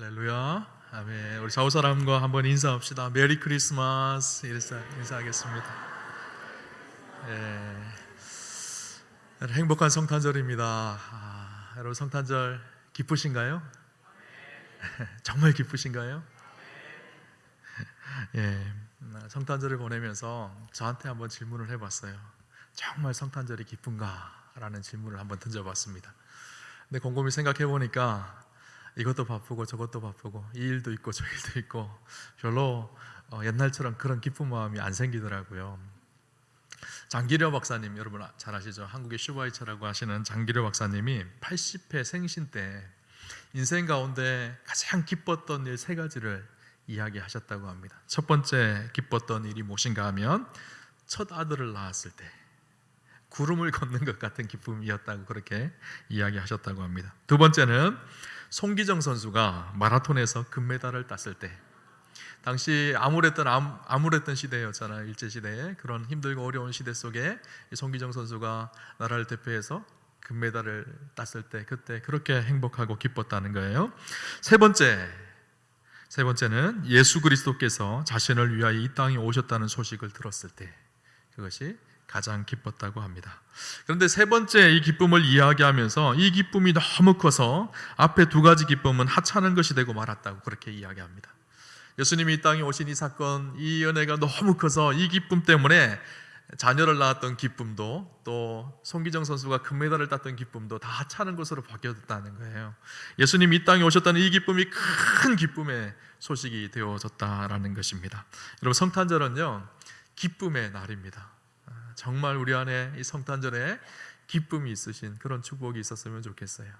할렐루야. 아멘. 우리 좌우사람과 한번 인사합시다. 메리 크리스마스. 인사하겠습니다. 예. 행복한 성탄절입니다. 여러분 성탄절 기쁘신가요? 정말 기쁘신가요? 예. 성탄절을 보내면서 저한테 한번 질문을 해봤어요. 정말 성탄절이 기쁜가? 라는 질문을 한번 던져봤습니다. 근데 곰곰이 생각해 보니까 이것도 바쁘고 저것도 바쁘고 이 일도 있고 저 일도 있고 별로 옛날처럼 그런 기쁜 마음이 안 생기더라고요. 장기려 박사님, 여러분 잘 아시죠? 한국의 슈바이처라고 하시는 장기려 박사님이 80회 생신 때 인생 가운데 가장 기뻤던 일 3가지를 이야기하셨다고 합니다. 첫 번째 기뻤던 일이 무엇인가 하면 첫 아들을 낳았을 때 구름을 걷는 것 같은 기쁨이었다고 그렇게 이야기하셨다고 합니다. 두 번째는 송기정 선수가 마라톤에서 금메달을 땄을 때, 당시 암울했던 시대였잖아요. 일제시대에 그런 힘들고 어려운 시대 속에 송기정 선수가 나라를 대표해서 금메달을 땄을 때 그때 그렇게 행복하고 기뻤다는 거예요. 세 번째는 예수 그리스도께서 자신을 위하여 이 땅에 오셨다는 소식을 들었을 때 그것이 가장 기뻤다고 합니다. 그런데 세 번째 이 기쁨을 이야기하면서 이 기쁨이 너무 커서 앞에 2가지 기쁨은 하찮은 것이 되고 말았다고 그렇게 이야기합니다. 예수님이 이 땅에 오신 이 사건, 이 은혜가 너무 커서 이 기쁨 때문에 자녀를 낳았던 기쁨도 또 송기정 선수가 금메달을 땄던 기쁨도 다 하찮은 것으로 바뀌었다는 거예요. 예수님이 이 땅에 오셨다는 이 기쁨이 큰 기쁨의 소식이 되어졌다라는 것입니다. 여러분 성탄절은요 기쁨의 날입니다. 정말 우리 안에 이 성탄절에 기쁨이 있으신 그런 축복이 있었으면 좋겠어요.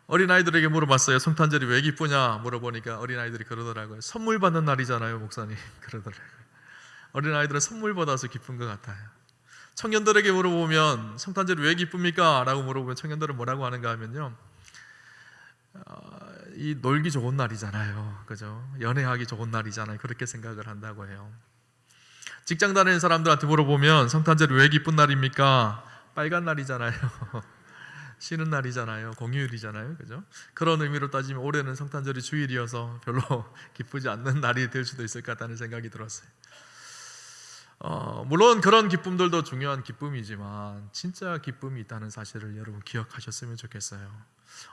어린아이들에게 물어봤어요. 성탄절이 왜 기쁘냐 물어보니까 어린아이들이 그러더라고요. 선물 받는 날이잖아요 목사님. 그러더라고요. 어린아이들은 선물 받아서 기쁜 것 같아요. 청년들에게 물어보면 성탄절이 왜 기쁩니까? 라고 물어보면 청년들은 뭐라고 하는가 하면요, 이 놀기 좋은 날이잖아요. 그죠? 연애하기 좋은 날이잖아요. 그렇게 생각을 한다고 해요. 직장 다니는 사람들한테 물어보면 성탄절이 왜 기쁜 날입니까? 빨간 날이잖아요. 쉬는 날이잖아요. 공휴일이잖아요. 그죠? 그런 의미로 따지면 올해는 성탄절이 주일이어서 별로 기쁘지 않는 날이 될 수도 있을 것 같다는 생각이 들었어요. 물론 그런 기쁨들도 중요한 기쁨이지만 진짜 기쁨이 있다는 사실을 여러분 기억하셨으면 좋겠어요.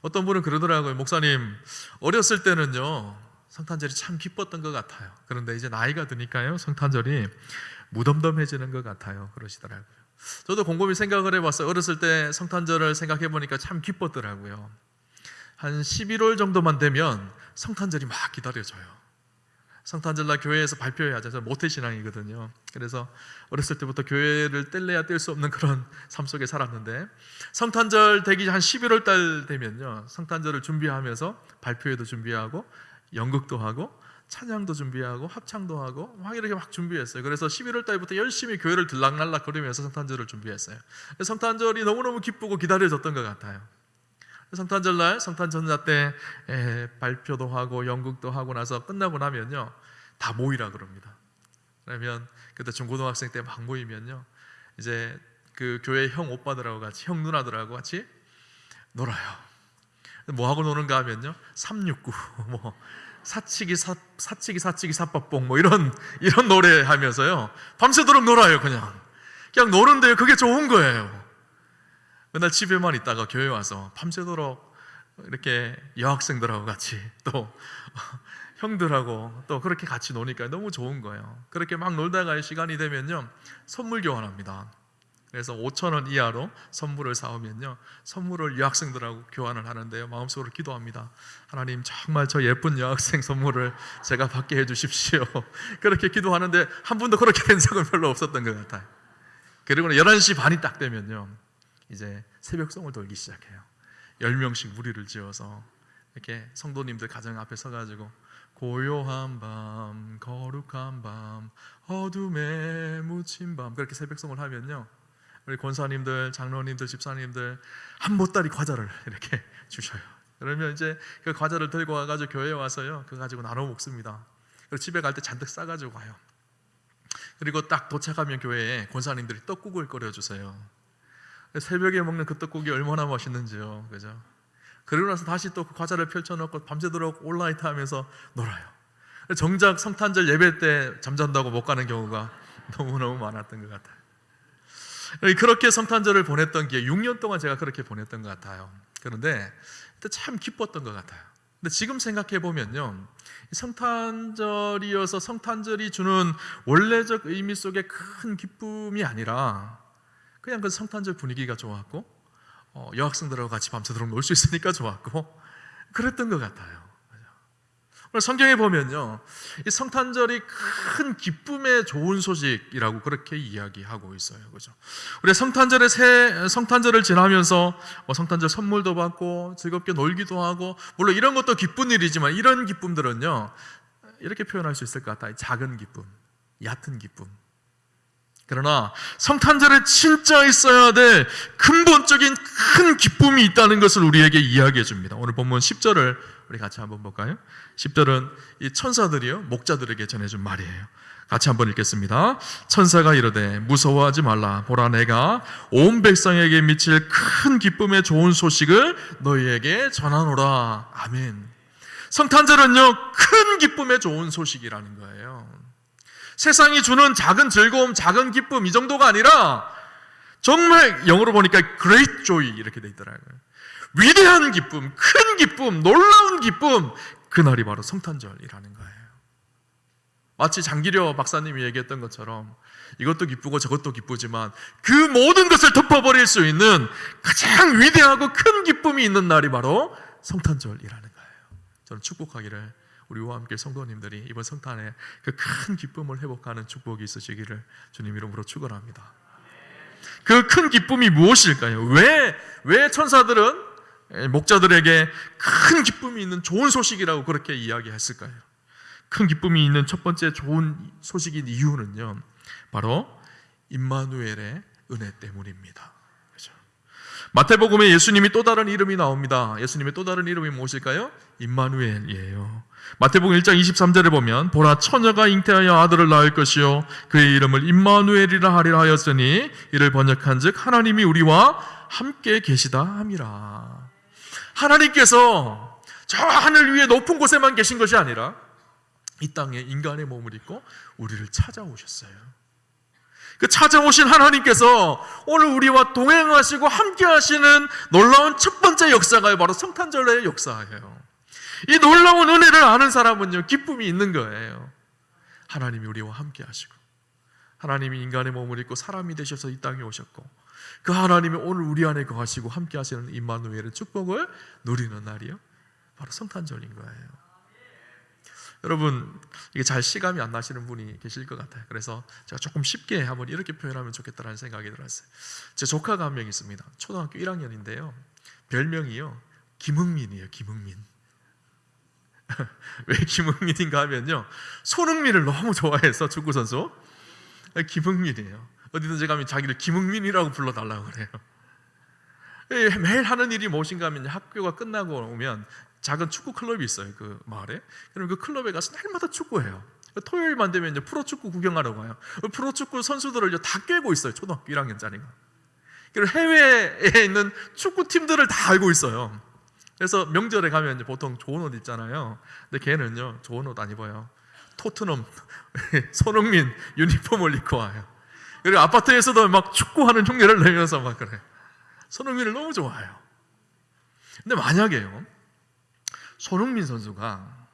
어떤 분은 그러더라고요. 목사님, 어렸을 때는요 성탄절이 참 기뻤던 것 같아요. 그런데 이제 나이가 드니까요 성탄절이 무덤덤해지는 것 같아요. 그러시더라고요. 저도 곰곰이 생각을 해봤어요. 어렸을 때 성탄절을 생각해 보니까 참 기뻤더라고요. 한 11월 정도만 되면 성탄절이 막 기다려져요. 성탄절날 교회에서 발표해야 하죠. 저는 모태신앙이거든요. 그래서 어렸을 때부터 교회를 뗄래야 뗄 수 없는 그런 삶 속에 살았는데, 성탄절 되기 한 11월 달 되면요 성탄절을 준비하면서 발표회도 준비하고 연극도 하고 찬양도 준비하고 합창도 하고 막 이렇게 막 준비했어요. 그래서 11월 달부터 열심히 교회를 들락날락 거리면서 성탄절을 준비했어요. 성탄절이 너무너무 기쁘고 기다려졌던 것 같아요. 성탄절날 성탄전자 때 발표도 하고 연극도 하고 나서 끝나고 나면요 다 모이라 그럽니다. 그러면 그때 중고등학생 때 막 모이면요 이제 그 교회 형 오빠들하고 같이, 형 누나들하고 같이 놀아요. 뭐 하고 노는가 하면요 369 뭐 사치기 사빠뽕 뭐 이런 노래 하면서요 밤새도록 놀아요. 그냥 노는데요 그게 좋은 거예요. 맨날 집에만 있다가 교회 와서 밤새도록 이렇게 여학생들하고 같이 또 형들하고 또 그렇게 같이 노니까 너무 좋은 거예요. 그렇게 막 놀다가 시간이 되면요 선물 교환합니다. 그래서 5,000원 이하로 선물을 사오면요 선물을 여학생들하고 교환을 하는데요 마음속으로 기도합니다. 하나님 정말 저 예쁜 여학생 선물을 제가 받게 해주십시오. 그렇게 기도하는데 한 번도 그렇게 된 적은 별로 없었던 것 같아요. 그리고 11시 반이 딱 되면요 이제 새벽송을 돌기 시작해요. 10명씩 무리를 지어서 이렇게 성도님들 가정 앞에 서가지고 고요한 밤 거룩한 밤 어둠에 묻힌 밤 그렇게 새벽송을 하면요 우리 권사님들, 장로님들, 집사님들 한 보따리 과자를 이렇게 주셔요. 그러면 이제 그 과자를 들고 와가지고 교회에 와서요 그거 가지고 나눠 먹습니다. 그리고 집에 갈 때 잔뜩 싸가지고 가요. 그리고 딱 도착하면 교회에 권사님들이 떡국을 끓여주세요. 새벽에 먹는 그 떡국이 얼마나 맛있는지요. 그죠? 그러고 나서 다시 또 그 과자를 펼쳐놓고 밤새도록 온라이트 하면서 놀아요. 정작 성탄절 예배 때 잠잔다고 못 가는 경우가 너무너무 많았던 것 같아요. 그렇게 성탄절을 보냈던 게 6년 동안 제가 그렇게 보냈던 것 같아요. 그런데 그때 참 기뻤던 것 같아요. 근데 지금 생각해 보면요, 성탄절이어서 성탄절이 주는 원래적 의미 속에 큰 기쁨이 아니라 그냥 그 성탄절 분위기가 좋았고 여학생들하고 같이 밤새도록 놀 수 있으니까 좋았고 그랬던 것 같아요. 성경에 보면요, 이 성탄절이 큰 기쁨의 좋은 소식이라고 그렇게 이야기하고 있어요. 그죠? 우리 성탄절을 지나면서 성탄절 선물도 받고 즐겁게 놀기도 하고, 물론 이런 것도 기쁜 일이지만 이런 기쁨들은요, 이렇게 표현할 수 있을 것 같아요. 작은 기쁨, 얕은 기쁨. 그러나 성탄절에 진짜 있어야 될 근본적인 큰 기쁨이 있다는 것을 우리에게 이야기해 줍니다. 오늘 본문 10절을 우리 같이 한번 볼까요? 10절은 이 천사들이요, 목자들에게 전해준 말이에요. 같이 한번 읽겠습니다. 천사가 이르되 무서워하지 말라. 보라, 내가 온 백성에게 미칠 큰 기쁨의 좋은 소식을 너희에게 전하노라. 아멘. 성탄절은요, 큰 기쁨의 좋은 소식이라는 거예요. 세상이 주는 작은 즐거움, 작은 기쁨, 이 정도가 아니라 정말 영어로 보니까 great joy 이렇게 돼 있더라고요. 위대한 기쁨, 큰 기쁨, 놀라운 기쁨, 그날이 바로 성탄절이라는 거예요. 마치 장기려 박사님이 얘기했던 것처럼 이것도 기쁘고 저것도 기쁘지만 그 모든 것을 덮어버릴 수 있는 가장 위대하고 큰 기쁨이 있는 날이 바로 성탄절이라는 거예요. 저는 축복하기를 우리와 함께 성도님들이 이번 성탄에 그 큰 기쁨을 회복하는 축복이 있으시기를 주님 이름으로 축원합니다. 그 큰 기쁨이 무엇일까요? 왜 천사들은 목자들에게 큰 기쁨이 있는 좋은 소식이라고 그렇게 이야기했을까요? 큰 기쁨이 있는 첫 번째 좋은 소식인 이유는요, 바로 임마누엘의 은혜 때문입니다. 그렇죠? 마태복음에 예수님이 또 다른 이름이 나옵니다. 예수님의 또 다른 이름이 무엇일까요? 임마누엘이에요. 마태복음 1장 23절에 보면 보라, 처녀가 잉태하여 아들을 낳을 것이요 그의 이름을 임마누엘이라 하리라 하였으니 이를 번역한즉 하나님이 우리와 함께 계시다 함이라. 하나님께서 저 하늘 위에 높은 곳에만 계신 것이 아니라 이 땅에 인간의 몸을 입고 우리를 찾아오셨어요. 그 찾아오신 하나님께서 오늘 우리와 동행하시고 함께 하시는 놀라운 첫 번째 역사가 바로 성탄절의 역사예요. 이 놀라운 은혜를 아는 사람은요, 기쁨이 있는 거예요. 하나님이 우리와 함께 하시고 하나님이 인간의 몸을 입고 사람이 되셔서 이 땅에 오셨고 그 하나님이 오늘 우리 안에 거하시고 함께 하시는 임마누엘의 축복을 누리는 날이요, 바로 성탄절인 거예요. 여러분, 이게 잘 실감이 안 나시는 분이 계실 것 같아요. 그래서 제가 조금 쉽게 한번 이렇게 표현하면 좋겠다는 생각이 들었어요. 제 조카가 한 명 있습니다. 초등학교 1학년인데요 별명이요, 김흥민이에요. 김흥민. 왜 김흥민인가 하면요, 손흥민을 너무 좋아해서 축구선수 김흥민이에요. 어디든지 가면 자기를 김흥민이라고 불러달라고 그래요. 매일 하는 일이 무엇인가 하면 학교가 끝나고 오면 작은 축구 클럽이 있어요, 그 마을에. 그럼 그 클럽에 가서 날마다 축구해요. 토요일만 되면 이제 프로축구 구경하러 가요. 프로축구 선수들을 다 꿰고 있어요, 초등학교 1학년짜리가. 그리고 해외에 있는 축구팀들을 다 알고 있어요. 그래서 명절에 가면 이제 보통 좋은 옷 입잖아요. 근데 걔는요, 좋은 옷 안 입어요. 토트넘 손흥민 유니폼을 입고 와요. 그리고 아파트에서도 막 축구하는 흉내를 내면서 막 그래. 손흥민을 너무 좋아해요. 근데 만약에요, 손흥민 선수가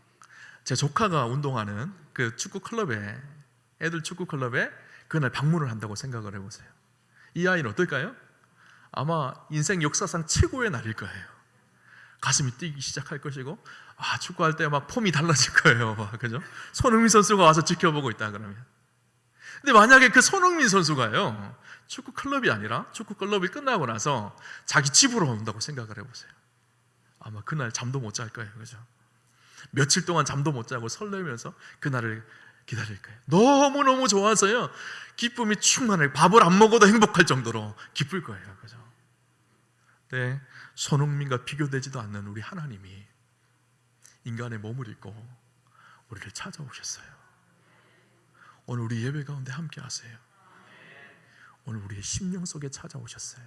제 조카가 운동하는 그 축구 클럽에, 애들 축구 클럽에 그날 방문을 한다고 생각을 해보세요. 이 아이는 어떨까요? 아마 인생 역사상 최고의 날일 거예요. 가슴이 뛰기 시작할 것이고, 축구할 때 막 폼이 달라질 거예요. 그죠? 손흥민 선수가 와서 지켜보고 있다 그러면. 근데 만약에 그 손흥민 선수가요, 축구 클럽이 아니라 축구 클럽이 끝나고 나서 자기 집으로 온다고 생각을 해보세요. 아마 그날 잠도 못 잘 거예요. 그죠? 며칠 동안 잠도 못 자고 설레면서 그날을 기다릴 거예요. 너무너무 좋아서요, 기쁨이 충만해요. 밥을 안 먹어도 행복할 정도로 기쁠 거예요. 그죠? 네, 손흥민과 비교되지도 않는 우리 하나님이 인간의 몸을 입고 우리를 찾아오셨어요. 오늘 우리 예배 가운데 함께 하세요. 오늘 우리의 심령 속에 찾아오셨어요.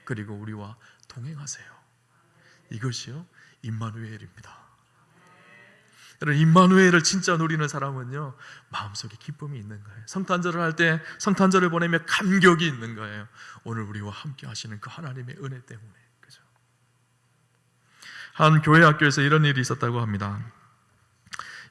그리고 우리와 동행하세요. 이것이요 임마누엘입니다. 여러분, 임마누엘을 진짜 누리는 사람은요 마음속에 기쁨이 있는 거예요. 성탄절을 할 때 성탄절을 보내며 감격이 있는 거예요. 오늘 우리와 함께 하시는 그 하나님의 은혜 때문에. 그죠? 한 교회 학교에서 이런 일이 있었다고 합니다.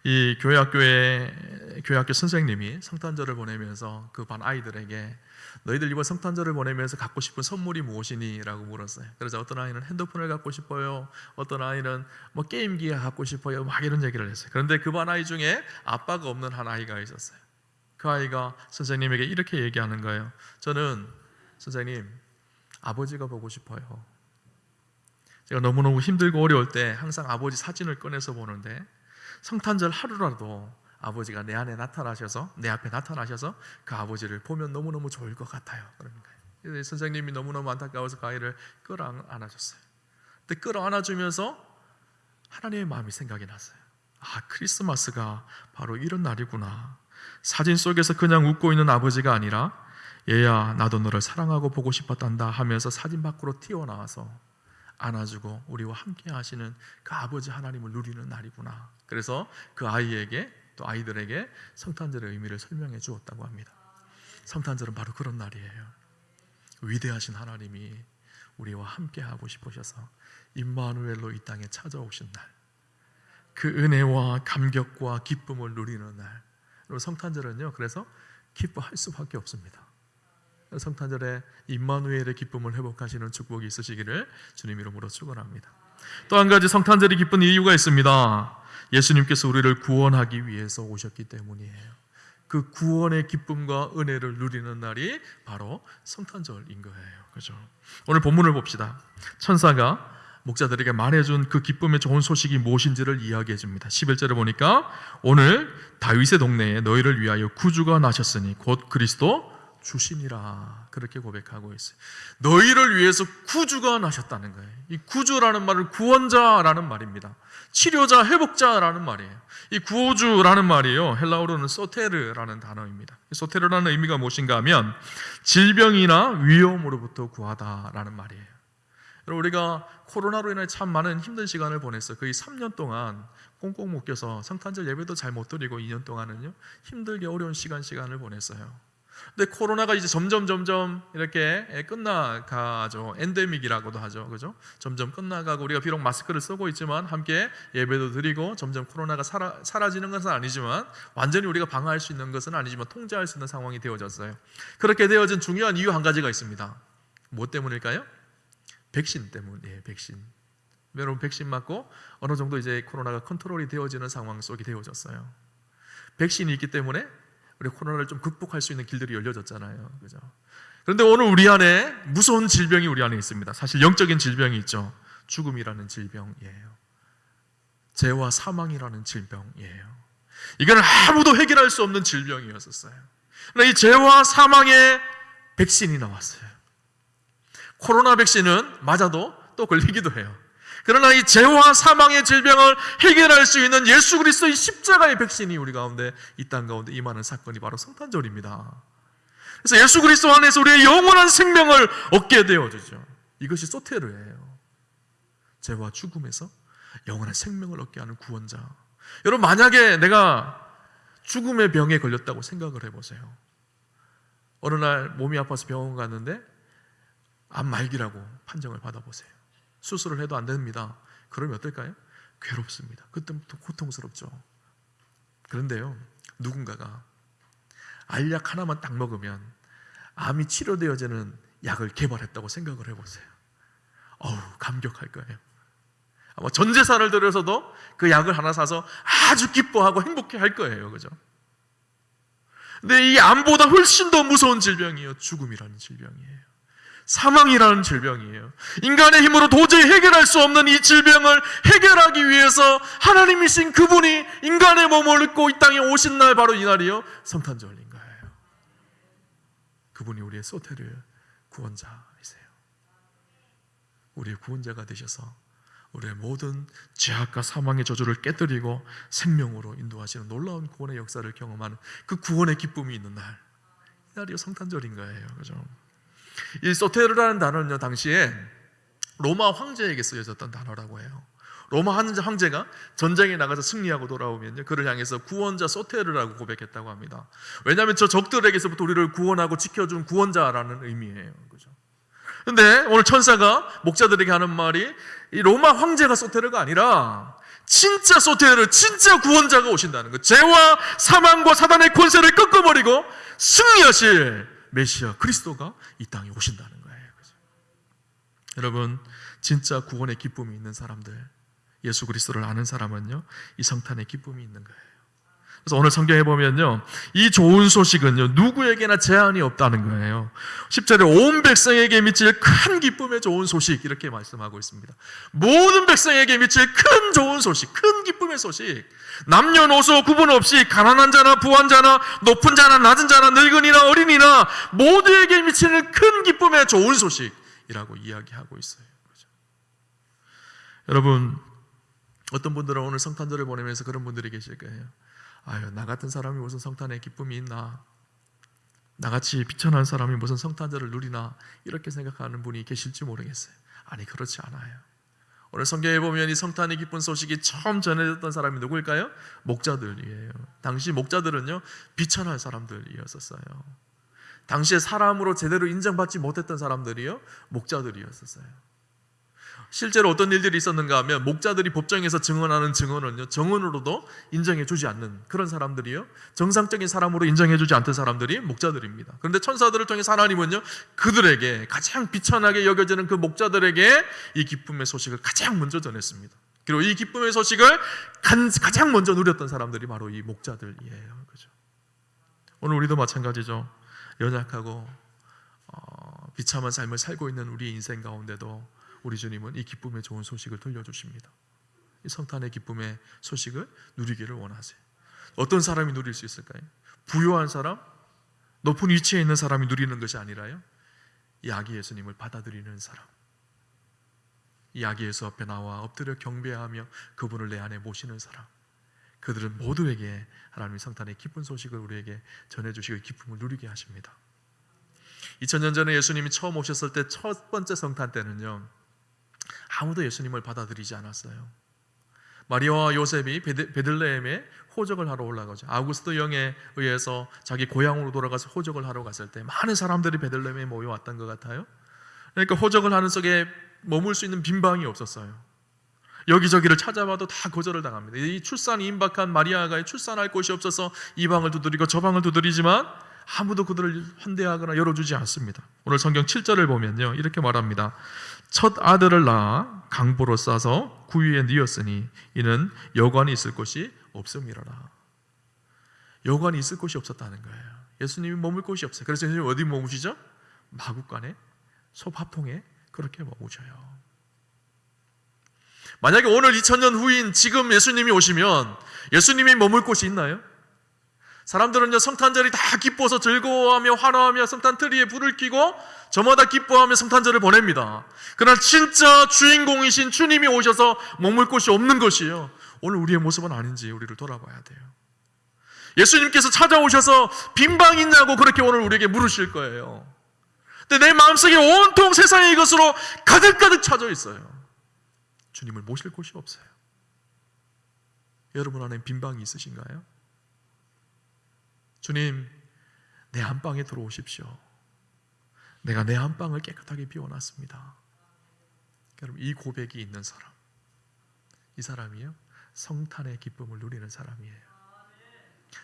이 교회 학교 선생님이 성탄절을 보내면서 그 반 아이들에게 너희들 이번 성탄절을 보내면서 갖고 싶은 선물이 무엇이니? 라고 물었어요. 그래서 어떤 아이는 핸드폰을 갖고 싶어요, 어떤 아이는 뭐 게임기가 갖고 싶어요, 막 이런 얘기를 했어요. 그런데 그 반 아이 중에 아빠가 없는 한 아이가 있었어요. 그 아이가 선생님에게 이렇게 얘기하는 거예요. 저는 선생님 아버지가 보고 싶어요. 제가 너무너무 힘들고 어려울 때 항상 아버지 사진을 꺼내서 보는데 성탄절 하루라도 아버지가 내 앞에 나타나셔서 그 아버지를 보면 너무너무 좋을 것 같아요. 그러는 거예요. 선생님이 너무너무 안타까워서 그 아이를 끌어안아줬어요. 근데 끌어안아주면서 하나님의 마음이 생각이 났어요. 아, 크리스마스가 바로 이런 날이구나. 사진 속에서 그냥 웃고 있는 아버지가 아니라 얘야 나도 너를 사랑하고 보고 싶었단다 하면서 사진 밖으로 튀어나와서 안아주고 우리와 함께 하시는 그 아버지 하나님을 누리는 날이구나. 그래서 그 아이에게 또 아이들에게 성탄절의 의미를 설명해 주었다고 합니다. 성탄절은 바로 그런 날이에요. 위대하신 하나님이 우리와 함께 하고 싶으셔서 임마누엘로 이 땅에 찾아오신 날, 그 은혜와 감격과 기쁨을 누리는 날. 여러분, 성탄절은요 그래서 기뻐할 수밖에 없습니다. 성탄절에 임마누엘의 기쁨을 회복하시는 축복이 있으시기를 주님 이름으로 축원합니다. 또 한 가지 성탄절이 기쁜 이유가 있습니다. 예수님께서 우리를 구원하기 위해서 오셨기 때문이에요. 그 구원의 기쁨과 은혜를 누리는 날이 바로 성탄절인 거예요. 그죠? 오늘 본문을 봅시다. 천사가 목자들에게 말해준 그 기쁨의 좋은 소식이 무엇인지를 이야기해 줍니다. 11절에 보니까 오늘 다윗의 동네에 너희를 위하여 구주가 나셨으니 곧 그리스도 주시니라, 그렇게 고백하고 있어요. 너희를 위해서 구주가 나셨다는 거예요. 이 구주라는 말은 구원자라는 말입니다. 치료자, 회복자라는 말이에요. 이 구호주라는 말이에요. 헬라어로는 소테르라는 단어입니다. 소테르라는 의미가 무엇인가 하면 질병이나 위험으로부터 구하다라는 말이에요. 우리가 코로나로 인해 참 많은 힘든 시간을 보냈어요. 거의 3년 동안 꽁꽁 묶여서 성탄절 예배도 잘 못 드리고 2년 동안은요 힘들게 어려운 시간을 보냈어요. 근데 코로나가 이제 점점 이렇게 끝나가죠. 엔데믹이라고도 하죠. 그죠? 점점 끝나가고 우리가 비록 마스크를 쓰고 있지만 함께 예배도 드리고 점점 코로나가 사라지는 것은 아니지만 완전히 우리가 방어할 수 있는 것은 아니지만 통제할 수 있는 상황이 되어졌어요. 그렇게 되어진 중요한 이유 한 가지가 있습니다. 뭐 때문일까요? 백신 때문이에요. 백신. 여러분, 백신 맞고 어느 정도 이제 코로나가 컨트롤이 되어지는 상황 속이 되어졌어요. 백신이 있기 때문에 우리 코로나를 좀 극복할 수 있는 길들이 열려졌잖아요. 그죠? 그런데 오늘 우리 안에 무서운 질병이 우리 안에 있습니다. 사실 영적인 질병이 있죠. 죽음이라는 질병이에요. 죄와 사망이라는 질병이에요. 이건 아무도 해결할 수 없는 질병이었었어요. 그러나 이 죄와 사망의 백신이 나왔어요. 코로나 백신은 맞아도 또 걸리기도 해요. 그러나 이 죄와 사망의 질병을 해결할 수 있는 예수 그리스도의 십자가의 백신이 우리 가운데, 이 땅 가운데 임하는 사건이 바로 성탄절입니다. 그래서 예수 그리스도 안에서 우리의 영원한 생명을 얻게 되어주죠. 이것이 소테르예요. 죄와 죽음에서 영원한 생명을 얻게 하는 구원자. 여러분, 만약에 내가 죽음의 병에 걸렸다고 생각을 해보세요. 어느 날 몸이 아파서 병원 갔는데 암 말기라고 판정을 받아보세요. 수술을 해도 안 됩니다. 그러면 어떨까요? 괴롭습니다. 그때부터 고통스럽죠. 그런데요, 누군가가 알약 하나만 딱 먹으면 암이 치료되어지는 약을 개발했다고 생각을 해보세요. 감격할 거예요. 아마 전 재산을 들여서도 그 약을 하나 사서 아주 기뻐하고 행복해 할 거예요. 그죠? 근데 이 암보다 훨씬 더 무서운 질병이에요. 죽음이라는 질병이에요. 사망이라는 질병이에요. 인간의 힘으로 도저히 해결할 수 없는 이 질병을 해결하기 위해서 하나님이신 그분이 인간의 몸을 입고 이 땅에 오신 날, 바로 이 날이요 성탄절인 거예요. 그분이 우리의 소테르 구원자이세요. 우리의 구원자가 되셔서 우리의 모든 죄악과 사망의 저주를 깨뜨리고 생명으로 인도하시는 놀라운 구원의 역사를 경험하는 그 구원의 기쁨이 있는 날, 이 날이 성탄절인 거예요. 그죠? 이 소테르라는 단어는요, 당시에 로마 황제에게 쓰여졌던 단어라고 해요. 로마 황제가 전쟁에 나가서 승리하고 돌아오면요, 그를 향해서 구원자 소테르라고 고백했다고 합니다. 왜냐하면 저 적들에게서부터 우리를 구원하고 지켜준 구원자라는 의미예요. 그죠? 근데 오늘 천사가 목자들에게 하는 말이 이 로마 황제가 소테르가 아니라 진짜 소테르, 진짜 구원자가 오신다는 것. 죄와 사망과 사단의 권세를 꺾어버리고 승리하실 메시아 그리스도가 이 땅에 오신다는 거예요. 그죠? 여러분, 진짜 구원의 기쁨이 있는 사람들, 예수 그리스도를 아는 사람은요, 이 성탄의 기쁨이 있는 거예요. 그래서 오늘 성경에 보면요, 이 좋은 소식은요, 누구에게나 제한이 없다는 거예요. 10절에 온 백성에게 미칠 큰 기쁨의 좋은 소식, 이렇게 말씀하고 있습니다. 모든 백성에게 미칠 큰 좋은 소식, 큰 기쁨의 소식. 남녀노소 구분 없이 가난한 자나 부한 자나 높은 자나 낮은 자나 늙은이나 어린이나 모두에게 미치는 큰 기쁨의 좋은 소식이라고 이야기하고 있어요. 그렇죠? 여러분, 어떤 분들은 오늘 성탄절을 보내면서 그런 분들이 계실 거예요. 아유, 나 같은 사람이 무슨 성탄의 기쁨이 있나, 나같이 비천한 사람이 무슨 성탄절을 누리나, 이렇게 생각하는 분이 계실지 모르겠어요. 아니, 그렇지 않아요. 오늘 성경에 보면 이 성탄의 기쁜 소식이 처음 전해졌던 사람이 누구일까요? 목자들이에요. 당시 목자들은요, 비천한 사람들이었었어요. 당시에 사람으로 제대로 인정받지 못했던 사람들이요, 목자들이었었어요. 실제로 어떤 일들이 있었는가 하면, 목자들이 법정에서 증언하는 증언은요, 정언으로도 인정해 주지 않는 그런 사람들이요, 정상적인 사람으로 인정해 주지 않던 사람들이 목자들입니다. 그런데 천사들을 통해서 하나님은요, 그들에게, 가장 비천하게 여겨지는 그 목자들에게 이 기쁨의 소식을 가장 먼저 전했습니다. 그리고 이 기쁨의 소식을 가장 먼저 누렸던 사람들이 바로 이 목자들이에요. 그죠? 오늘 우리도 마찬가지죠. 연약하고 비참한 삶을 살고 있는 우리 인생 가운데도 우리 주님은 이 기쁨의 좋은 소식을 들려주십니다. 이 성탄의 기쁨의 소식을 누리기를 원하세요. 어떤 사람이 누릴 수 있을까요? 부유한 사람, 높은 위치에 있는 사람이 누리는 것이 아니라요, 이 아기 예수님을 받아들이는 사람, 이 아기 예수 앞에 나와 엎드려 경배하며 그분을 내 안에 모시는 사람, 그들은 모두에게 하나님의 성탄의 기쁜 소식을 우리에게 전해주시고 기쁨을 누리게 하십니다. 2000년 전에 예수님이 처음 오셨을 때 첫 번째 성탄 때는요, 아무도 예수님을 받아들이지 않았어요. 마리아와 요셉이 베들레헴에 호적을 하러 올라가죠. 아우구스도 영에 의해서 자기 고향으로 돌아가서 호적을 하러 갔을 때 많은 사람들이 베들레헴에 모여왔던 것 같아요. 그러니까 호적을 하는 속에 머물 수 있는 빈방이 없었어요. 여기저기를 찾아봐도 다 거절을 당합니다. 이 출산이 임박한 마리아가 출산할 곳이 없어서 이 방을 두드리고 저 방을 두드리지만 아무도 그들을 환대하거나 열어주지 않습니다. 오늘 성경 7절을 보면요, 이렇게 말합니다. 첫 아들을 낳아 강보로 싸서 구유에 뉘었으니 이는 여관이 있을 곳이 없음이라라. 여관이 있을 곳이 없었다는 거예요. 예수님이 머물 곳이 없어요. 그래서 예수님이 어디 머무시죠? 마구간에, 솥화통에 그렇게 머무셔요. 만약에 오늘 2000년 후인 지금 예수님이 오시면 예수님이 머물 곳이 있나요? 사람들은요, 성탄절이 다 기뻐서 즐거워하며 환호하며 성탄 트리에 불을 켜고 저마다 기뻐하며 성탄절을 보냅니다. 그러나 진짜 주인공이신 주님이 오셔서 머물 곳이 없는 것이요, 오늘 우리의 모습은 아닌지 우리를 돌아봐야 돼요. 예수님께서 찾아오셔서 빈방 있냐고 그렇게 오늘 우리에게 물으실 거예요. 근데 내 마음속에 온통 세상의 이것으로 가득가득 차져 있어요. 주님을 모실 곳이 없어요. 여러분 안에 빈방이 있으신가요? 주님, 내 안방에 들어오십시오. 내가 내 안방을 깨끗하게 비워놨습니다. 여러분, 이 고백이 있는 사람, 이 사람이요, 성탄의 기쁨을 누리는 사람이에요.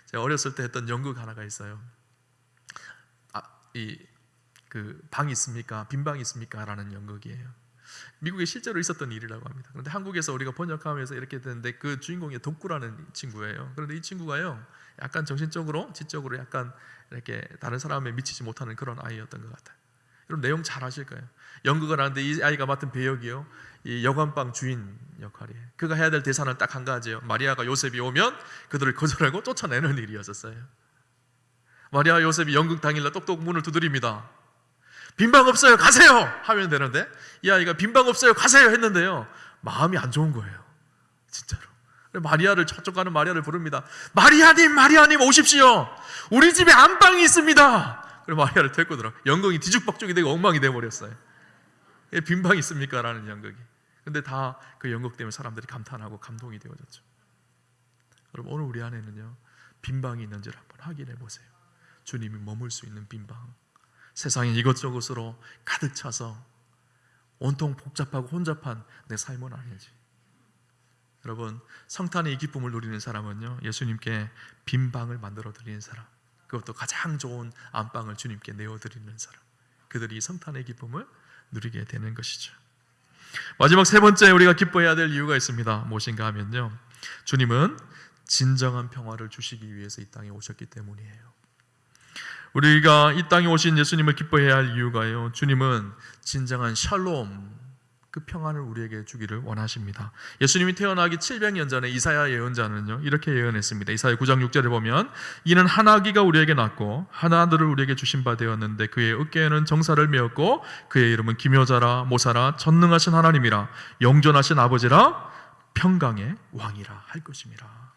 제가 어렸을 때 했던 연극 하나가 있어요. 방 있습니까? 빈방 있습니까? 라는 연극이에요. 미국에 실제로 있었던 일이라고 합니다. 그런데 한국에서 우리가 번역하면서 이렇게 되는데, 그 주인공이 덕구라는 친구예요. 그런데 이 친구가요, 약간 정신적으로, 지적으로 약간 이렇게 다른 사람에 미치지 못하는 그런 아이였던 것 같아요. 여러분, 내용 잘 아실 거예요. 연극을 하는데 이 아이가 맡은 배역이요, 이 여관방 주인 역할이에요. 그가 해야 될 대사는 딱 한 가지예요. 마리아가 요셉이 오면 그들을 거절하고 쫓아내는 일이었었어요. 마리아와 요셉이 연극 당일날 똑똑 문을 두드립니다. 빈방 없어요, 가세요! 하면 되는데, 이 아이가 빈방 없어요, 가세요! 했는데요, 마음이 안 좋은 거예요. 진짜로. 마리아를, 저쪽 가는 마리아를 부릅니다. 마리아님, 마리아님 오십시오. 우리 집에 안방이 있습니다. 그리고 마리아를 데리고 들어. 연극이 뒤죽박죽이 되고 엉망이 되어버렸어요. 빈방이 있습니까? 라는 연극이. 근데 다 그 연극 때문에 사람들이 감탄하고 감동이 되어졌죠. 여러분, 오늘 우리 안에는요, 빈방이 있는지를 한번 확인해 보세요. 주님이 머물 수 있는 빈방. 세상에 이것저것으로 가득 차서 온통 복잡하고 혼잡한 내 삶은 아니지. 여러분, 성탄의 이 기쁨을 누리는 사람은요, 예수님께 빈방을 만들어 드리는 사람, 그것도 가장 좋은 안방을 주님께 내어드리는 사람, 그들이 성탄의 기쁨을 누리게 되는 것이죠. 마지막 세 번째 우리가 기뻐해야 될 이유가 있습니다. 무엇인가 하면요, 주님은 진정한 평화를 주시기 위해서 이 땅에 오셨기 때문이에요. 우리가 이 땅에 오신 예수님을 기뻐해야 할 이유가요, 주님은 진정한 샬롬, 그 평안을 우리에게 주기를 원하십니다. 예수님이 태어나기 700년 전에 이사야 예언자는요, 이렇게 예언했습니다. 이사야 9장 6절에 보면, 이는 한 아기가 우리에게 낳고 한 아들을 우리에게 주신 바 되었는데 그의 어깨에는 정사를 메었고 그의 이름은 기묘자라, 모사라, 전능하신 하나님이라, 영존하신 아버지라, 평강의 왕이라 할 것입니다.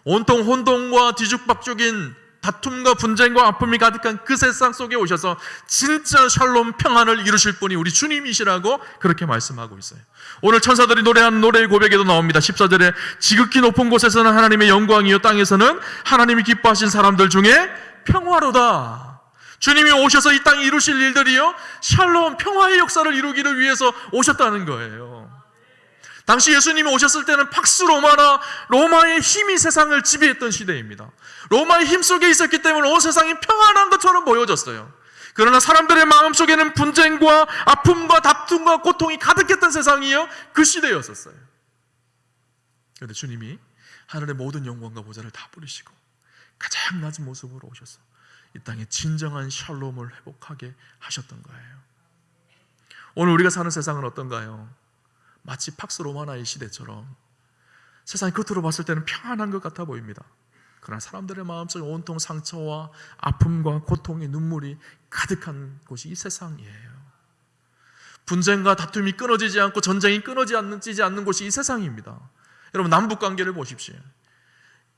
온통 혼돈과 뒤죽박죽인 다툼과 분쟁과 아픔이 가득한 그 세상 속에 오셔서 진짜 샬롬 평안을 이루실 분이 우리 주님이시라고 그렇게 말씀하고 있어요. 오늘 천사들이 노래하는 노래의 고백에도 나옵니다. 14절에 지극히 높은 곳에서는 하나님의 영광이요, 땅에서는 하나님이 기뻐하신 사람들 중에 평화로다. 주님이 오셔서 이 땅에 이루실 일들이요, 샬롬 평화의 역사를 이루기를 위해서 오셨다는 거예요. 당시 예수님이 오셨을 때는 팍스 로마의 힘이 세상을 지배했던 시대입니다. 로마의 힘 속에 있었기 때문에 온 세상이 평안한 것처럼 보여졌어요. 그러나 사람들의 마음속에는 분쟁과 아픔과 다툼과 고통이 가득했던 세상이요, 그 시대였었어요. 그런데 주님이 하늘의 모든 영광과 보좌를 다 버리시고 가장 낮은 모습으로 오셔서 이 땅에 진정한 샬롬을 회복하게 하셨던 거예요. 오늘 우리가 사는 세상은 어떤가요? 마치 팍스 로마나의 시대처럼 세상이 겉으로 봤을 때는 평안한 것 같아 보입니다. 그러나 사람들의 마음속에 온통 상처와 아픔과 고통의 눈물이 가득한 곳이 이 세상이에요. 분쟁과 다툼이 끊어지지 않고 전쟁이 끊어지지 않는 곳이 이 세상입니다. 여러분, 남북관계를 보십시오.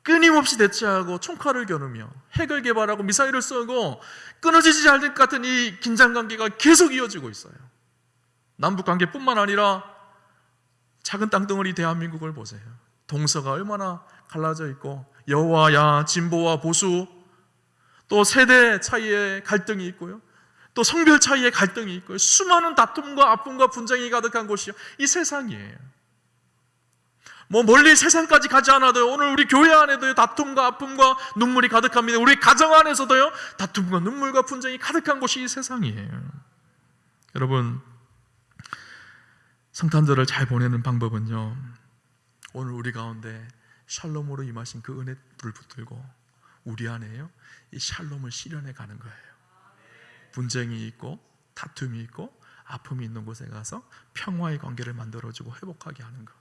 끊임없이 대치하고 총칼을 겨누며 핵을 개발하고 미사일을 쏘고 끊어지지 않을 것 같은 이 긴장관계가 계속 이어지고 있어요. 남북관계뿐만 아니라 작은 땅덩어리 대한민국을 보세요. 동서가 얼마나 갈라져 있고 여와 야, 진보와 보수, 또 세대 차이의 갈등이 있고요, 또 성별 차이의 갈등이 있고요, 수많은 다툼과 아픔과 분쟁이 가득한 곳이요, 이 세상이에요. 멀리 세상까지 가지 않아도요, 오늘 우리 교회 안에도요, 다툼과 아픔과 눈물이 가득합니다. 우리 가정 안에서도요, 다툼과 눈물과 분쟁이 가득한 곳이 이 세상이에요. 여러분, 성탄절을 잘 보내는 방법은요, 오늘 우리 가운데 샬롬으로 임하신 그 은혜 불을 붙들고 우리 안에요, 이 샬롬을 실현해 가는 거예요. 분쟁이 있고 다툼이 있고 아픔이 있는 곳에 가서 평화의 관계를 만들어주고 회복하게 하는 거.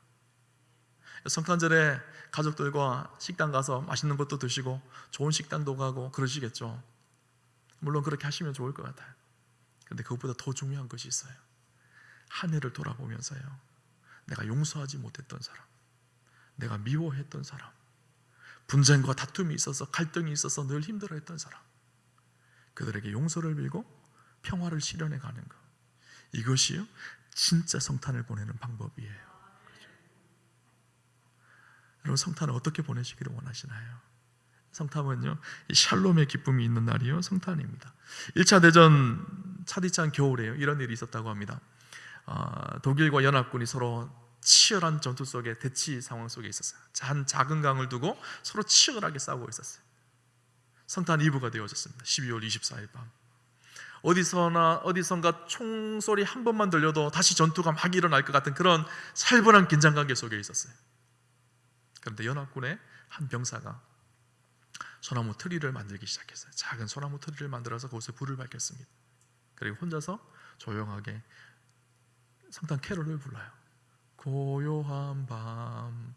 성탄절에 가족들과 식당 가서 맛있는 것도 드시고 좋은 식당도 가고 그러시겠죠. 물론 그렇게 하시면 좋을 것 같아요. 그런데 그것보다 더 중요한 것이 있어요. 한 해를 돌아보면서요, 내가 용서하지 못했던 사람, 내가 미워했던 사람, 분쟁과 다툼이 있어서 갈등이 있어서 늘 힘들어했던 사람, 그들에게 용서를 빌고 평화를 실현해 가는 것, 이것이요 진짜 성탄을 보내는 방법이에요. 그렇죠? 여러분, 성탄을 어떻게 보내시기를 원하시나요? 성탄은요, 이 샬롬의 기쁨이 있는 날이요, 성탄입니다. 1차 대전 차디찬 겨울에요, 이런 일이 있었다고 합니다. 독일과 연합군이 서로 치열한 전투 속에 대치 상황 속에 있었어요. 한 작은 강을 두고 서로 치열하게 싸우고 있었어요. 성탄 이브가 되어졌습니다. 12월 24일 밤. 어디선가 총소리 한 번만 들려도 다시 전투가 막 일어날 것 같은 그런 살벌한 긴장관계 속에 있었어요. 그런데 연합군의 한 병사가 소나무 트리를 만들기 시작했어요. 작은 소나무 트리를 만들어서 그곳에 불을 밝혔습니다. 그리고 혼자서 조용하게 성탄 캐롤을 불러요. 고요한 밤,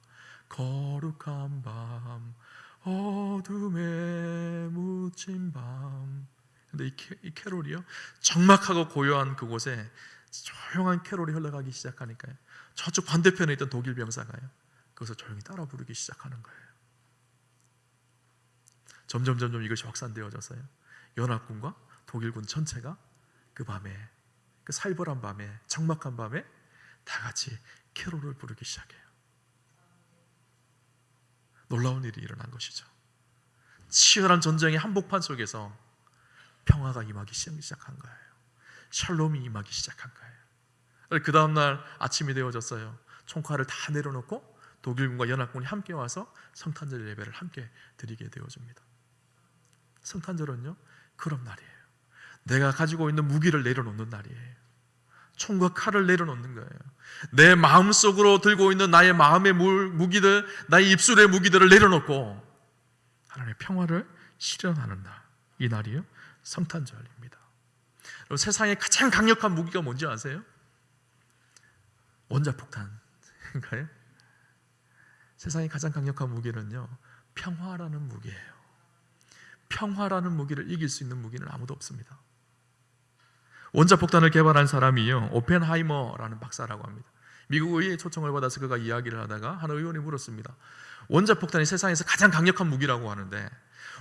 거룩한 밤, 어둠에 묻힌 밤. 근데 이 캐롤이요, 적막하고 고요한 그곳에 조용한 캐롤이 흘러가기 시작하니까요, 저쪽 반대편에 있던 독일 병사가요, 그것을 조용히 따라 부르기 시작하는 거예요. 점점 이것이 확산되어져서요, 연합군과 독일군 전체가 그 밤에 그 살벌한 밤에, 적막한 밤에 다 같이 캐롤을 부르기 시작해요. 놀라운 일이 일어난 것이죠. 치열한 전쟁의 한복판 속에서 평화가 임하기 시작한 거예요. 샬롬이 임하기 시작한 거예요. 그 다음날 아침이 되어졌어요. 총칼을 다 내려놓고 독일군과 연합군이 함께 와서 성탄절 예배를 함께 드리게 되어집니다. 성탄절은요, 그런 날이에요. 내가 가지고 있는 무기를 내려놓는 날이에요. 총과 칼을 내려놓는 거예요. 내 마음속으로 들고 있는 나의 마음의 무기들, 나의 입술의 무기들을 내려놓고 하나님의 평화를 실현하는 날, 이 날이요, 성탄절입니다. 여러분, 세상에 가장 강력한 무기가 뭔지 아세요? 원자폭탄인가요? 세상에 가장 강력한 무기는요, 평화라는 무기예요. 평화라는 무기를 이길 수 있는 무기는 아무도 없습니다. 원자폭탄을 개발한 사람이요, 오펜하이머라는 박사라고 합니다. 미국 의회에 초청을 받아서 그가 이야기를 하다가 한 의원이 물었습니다. 원자폭탄이 세상에서 가장 강력한 무기라고 하는데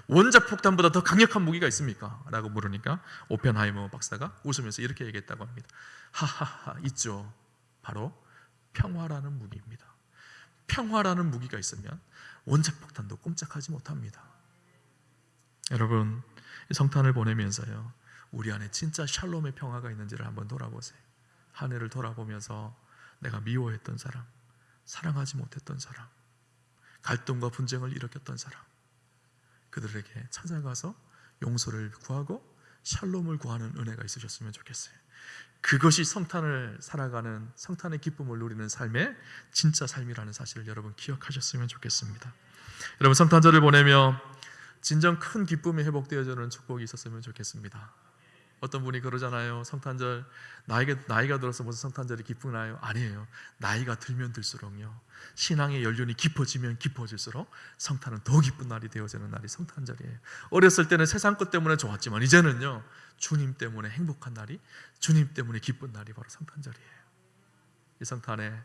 원자폭탄보다 더 강력한 무기가 있습니까? 라고 물으니까 오펜하이머 박사가 웃으면서 이렇게 얘기했다고 합니다. 하하하, 있죠. 바로 평화라는 무기입니다. 평화라는 무기가 있으면 원자폭탄도 꼼짝하지 못합니다. 여러분, 성탄을 보내면서요, 우리 안에 진짜 샬롬의 평화가 있는지를 한번 돌아보세요. 한 해를 돌아보면서 내가 미워했던 사람, 사랑하지 못했던 사람, 갈등과 분쟁을 일으켰던 사람, 그들에게 찾아가서 용서를 구하고 샬롬을 구하는 은혜가 있으셨으면 좋겠어요. 그것이 성탄을 살아가는, 성탄의 기쁨을 누리는 삶의 진짜 삶이라는 사실을 여러분 기억하셨으면 좋겠습니다. 여러분, 성탄절을 보내며 진정 큰 기쁨이 회복되어지는 축복이 있었으면 좋겠습니다. 어떤 분이 그러잖아요. 성탄절, 나이가 들어서 무슨 성탄절이 기쁘나요? 아니에요. 나이가 들면 들수록요, 신앙의 연륜이 깊어지면 깊어질수록 성탄은 더 기쁜 날이 되어지는 날이 성탄절이에요. 어렸을 때는 세상 것 때문에 좋았지만 이제는요, 주님 때문에 행복한 날이, 주님 때문에 기쁜 날이 바로 성탄절이에요. 이 성탄에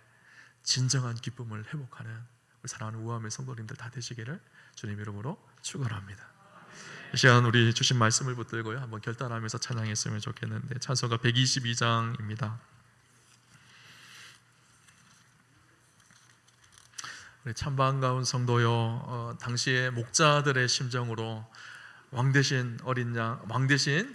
진정한 기쁨을 회복하는 우리 사랑하는 우아함의 성도님들 다 되시기를 주님 이름으로 축원합니다. 이 시간 우리 주신 말씀을 붙들고요, 한번 결단하면서 찬양했으면 좋겠는데, 찬송가 122장입니다. 우리 참 반가운 성도요, 당시에 목자들의 심정으로 왕 대신 어린 양, 왕 대신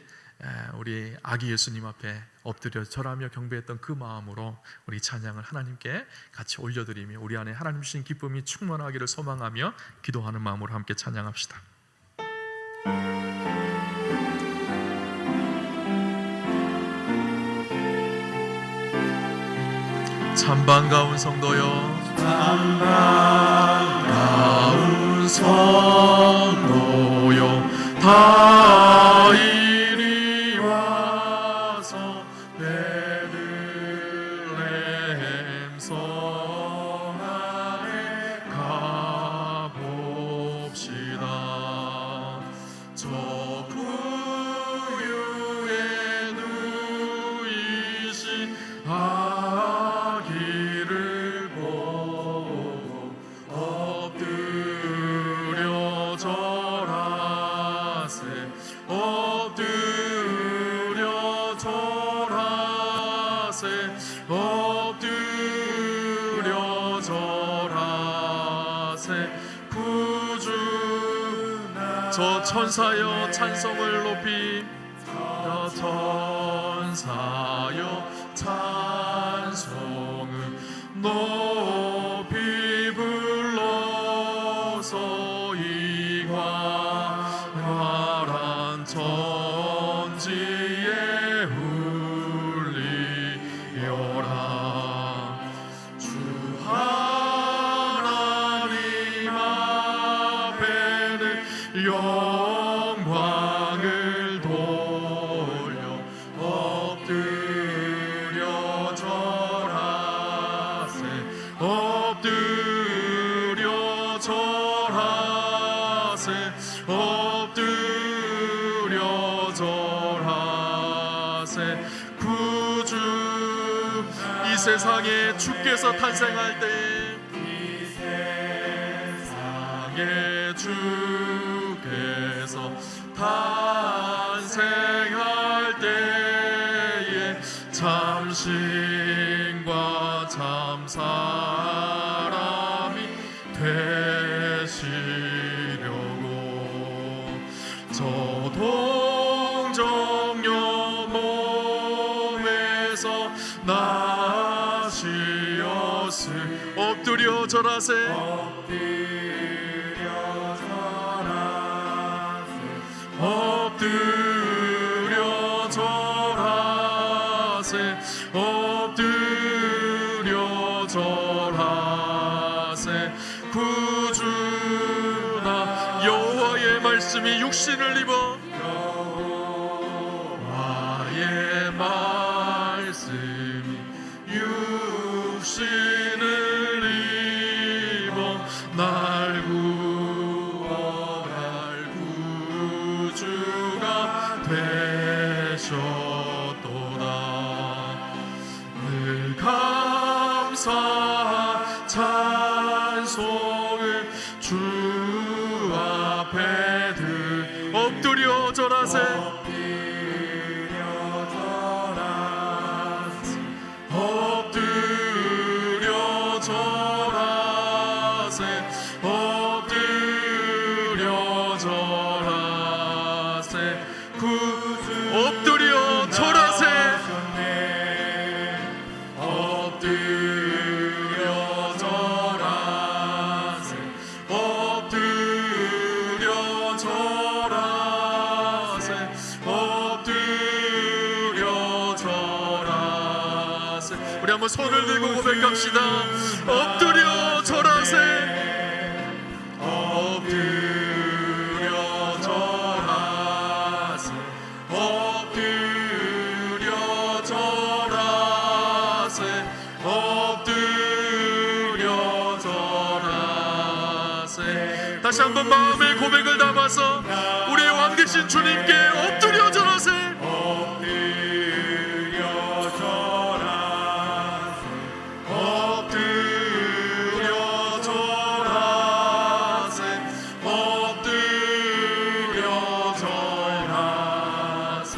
우리 아기 예수님 앞에 엎드려 절하며 경배했던 그 마음으로 우리 찬양을 하나님께 같이 올려드리며 우리 안에 하나님 주신 기쁨이 충만하기를 소망하며 기도하는 마음으로 함께 찬양합시다. 참 반가운 성도요, 참 반가운 성도요, 다 이리 와서 베들레헴 성 안에 가봅시다. 저 부유에 누이신 아기를 보고 엎드려 절하세, 엎드려 절하세, 엎드려 절하세. 구주 저 천사여 찬송을 높이, 저 천사여 찬송을 높이 불러서 이 광활한 천지에 울리어라. 주 하나님 앞에는 영광을 돌려 엎드려 절하세, 엎드려 절하세, 엎드려 절하세. 구주 이 세상에 주께서 탄생할 때, 이 세상에 주께서 탄생할 때에 신과 참 사람이 되시려고 저 동정녀 몸에서 나시었을 엎드려 절하세 엎드려 절하세 엎드려 절하세 구주나 여호와의 말씀이 육신을 입어 여호와의 말씀이 육신을 입어 날 구원할 구주가 되셨도다 늘 감사 찬송을 주 앞에 들 엎드려 절하세 엎드려 절하세 엎드려 절하세 엎드려 절하세 엎드려 절하세 엎드려 절하세 엎드려 절하세 우리 한번 손을 들고 고백합시다 엎드려 절하세 엎드려 절하세 엎드려 절하세 엎드려 절하세 다시 한번 마음의 고백을 담아서 우리의 왕 되신 주님께 엎드려 절하세 엎드려 절하세 엎드려 절하세 엎드려 절하세